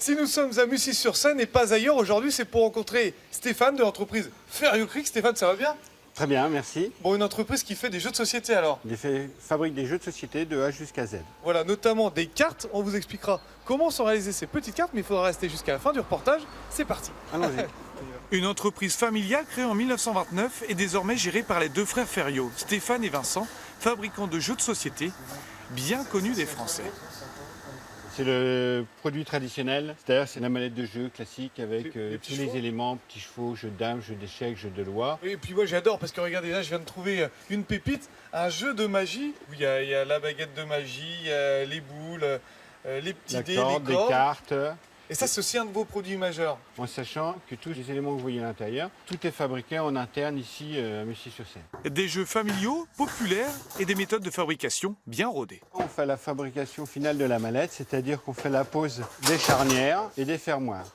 Si nous sommes à Mussy-sur-Seine et pas ailleurs, aujourd'hui c'est pour rencontrer Stéphane de l'entreprise Ferriocric. Stéphane, ça va bien? Très bien, merci. Bon, une entreprise qui fait des jeux de société alors. Fabrique des jeux de société de A jusqu'à Z. Voilà, notamment des cartes. On vous expliquera comment sont réalisées ces petites cartes, mais il faudra rester jusqu'à la fin du reportage. C'est parti. Allons-y. Une entreprise familiale créée en 1929 et désormais gérée par les deux frères Ferriot, Stéphane et Vincent, fabricants de jeux de société, bien connus des Français. C'est le produit traditionnel, c'est-à-dire c'est la mallette de jeu classique avec tous les éléments, petits chevaux, jeux de dames, jeux d'échecs, jeux de loi. Et puis moi j'adore parce que regardez là, je viens de trouver une pépite, un jeu de magie où il y a la baguette de magie, les boules, les petits dés, les cordes. Des cartes. Et ça, c'est aussi un de vos produits majeurs. En sachant que tous les éléments que vous voyez à l'intérieur, tout est fabriqué en interne ici à Mussy-sur-Seine. Des jeux familiaux, populaires et des méthodes de fabrication bien rodées. On fait la fabrication finale de la mallette, c'est-à-dire qu'on fait la pose des charnières et des fermoirs.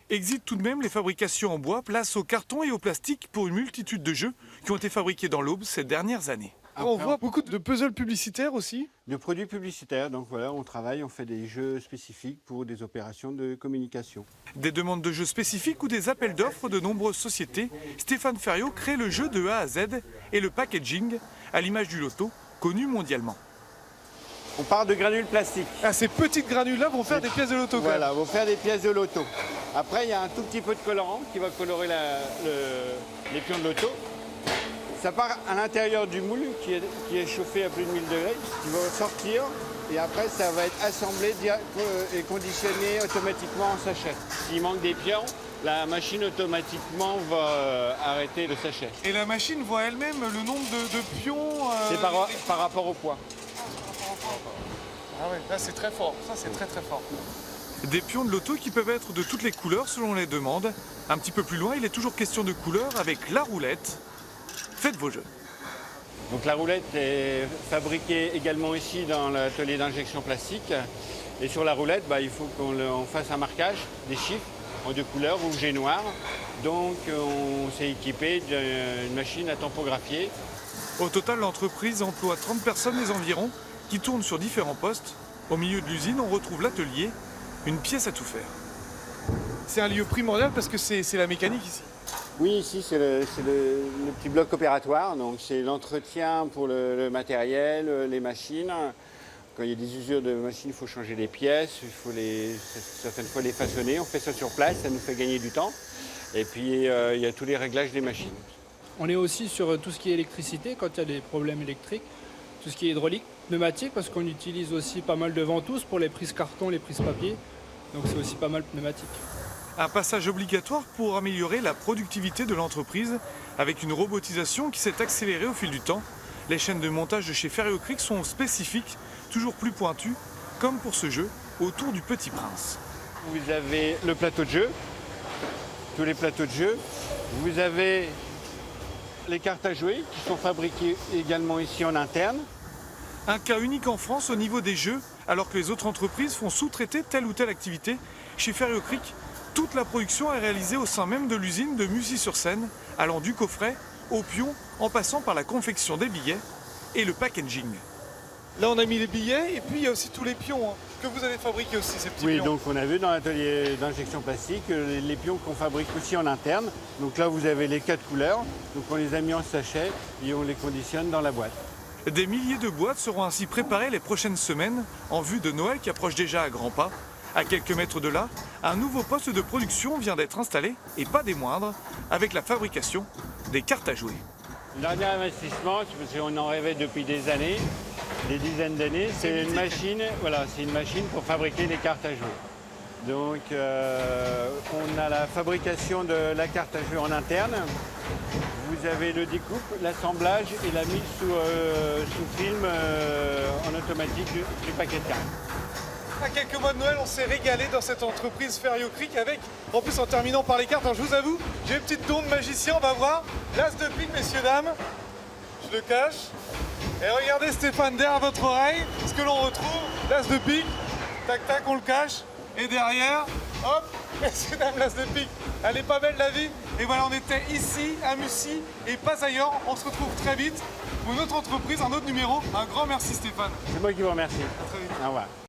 Exit tout de même les fabrications en bois, place au carton et au plastique pour une multitude de jeux qui ont été fabriqués dans l'Aube ces dernières années. On voit beaucoup de puzzles publicitaires aussi. De produits publicitaires, donc voilà, on travaille, on fait des jeux spécifiques pour des opérations de communication. Des demandes de jeux spécifiques ou des appels d'offres de nombreuses sociétés, Stéphane Ferriot crée le jeu de A à Z et le packaging, à l'image du loto, connu mondialement. On part de granules plastiques. Ah, ces petites granules-là vont faire des pièces de loto. Voilà, vont faire des pièces de loto. Après, il y a un tout petit peu de colorant qui va colorer les pions de loto. Ça part à l'intérieur du moule qui est chauffé à plus de 1000 degrés, qui va sortir et après ça va être assemblé et conditionné automatiquement en sachet. S'il manque des pions, la machine automatiquement va arrêter le sachet. Et la machine voit elle-même le nombre de pions. C'est par rapport au poids. Ah ouais, là c'est très fort, ça c'est très fort. Des pions de loto qui peuvent être de toutes les couleurs selon les demandes. Un petit peu plus loin, il est toujours question de couleurs avec la roulette. Faites vos jeux. Donc la roulette est fabriquée également ici dans l'atelier d'injection plastique. Et sur la roulette, il faut qu'on fasse un marquage des chiffres en deux couleurs, rouge et noir. Donc on s'est équipé d'une machine à tampographier. Au total, l'entreprise emploie 30 personnes les environs qui tournent sur différents postes. Au milieu de l'usine, on retrouve l'atelier, une pièce à tout faire. C'est un lieu primordial parce que c'est la mécanique ici. Oui, ici c'est le petit bloc opératoire, donc c'est l'entretien pour le matériel, les machines. Quand il y a des usures de machines, il faut changer les pièces, il faut certaines fois les façonner. On fait ça sur place, ça nous fait gagner du temps. Et puis il y a tous les réglages des machines. On est aussi sur tout ce qui est électricité, quand il y a des problèmes électriques, tout ce qui est hydraulique, pneumatique, parce qu'on utilise aussi pas mal de ventouses pour les prises carton, les prises papier. Donc c'est aussi pas mal pneumatique. Un passage obligatoire pour améliorer la productivité de l'entreprise avec une robotisation qui s'est accélérée au fil du temps. Les chaînes de montage de chez Ferriocric sont spécifiques, toujours plus pointues, comme pour ce jeu, autour du Petit Prince. Vous avez le plateau de jeu, tous les plateaux de jeu. Vous avez les cartes à jouer qui sont fabriquées également ici en interne. Un cas unique en France au niveau des jeux, alors que les autres entreprises font sous-traiter telle ou telle activité. Chez Ferriocric, toute la production est réalisée au sein même de l'usine de Mussy-sur-Seine, allant du coffret au pion, en passant par la confection des billets et le packaging. Là on a mis les billets et puis il y a aussi tous les pions que vous avez fabriqués aussi, ces petits pions. Oui, donc on a vu dans l'atelier d'injection plastique les pions qu'on fabrique aussi en interne. Donc là vous avez les 4 couleurs, donc on les a mis en sachet et on les conditionne dans la boîte. Des milliers de boîtes seront ainsi préparées les prochaines semaines en vue de Noël qui approche déjà à grands pas. À quelques mètres de là, un nouveau poste de production vient d'être installé, et pas des moindres, avec la fabrication des cartes à jouer. Le dernier investissement, parce qu'on en rêvait depuis des années, des dizaines d'années, c'est une machine, c'est une machine pour fabriquer des cartes à jouer. Donc on a la fabrication de la carte à jouer en interne. Vous avez le découpe, l'assemblage et la mise sous film en automatique du paquet de cartes. À quelques mois de Noël, on s'est régalé dans cette entreprise Ferriocric avec, en plus en terminant par les cartes, alors je vous avoue, j'ai une petite tourne magicien, on va voir. L'as de pique, messieurs, dames. Je le cache. Et regardez Stéphane derrière votre oreille, ce que l'on retrouve, l'as de pique. Tac tac, on le cache. Et derrière, hop, messieurs, dames, l'as de pique. Elle est pas belle la vie. Et voilà, on était ici à Mussy et pas ailleurs. On se retrouve très vite pour une autre entreprise, un autre numéro. Un grand merci Stéphane. C'est moi qui vous remercie. À très vite. Au revoir.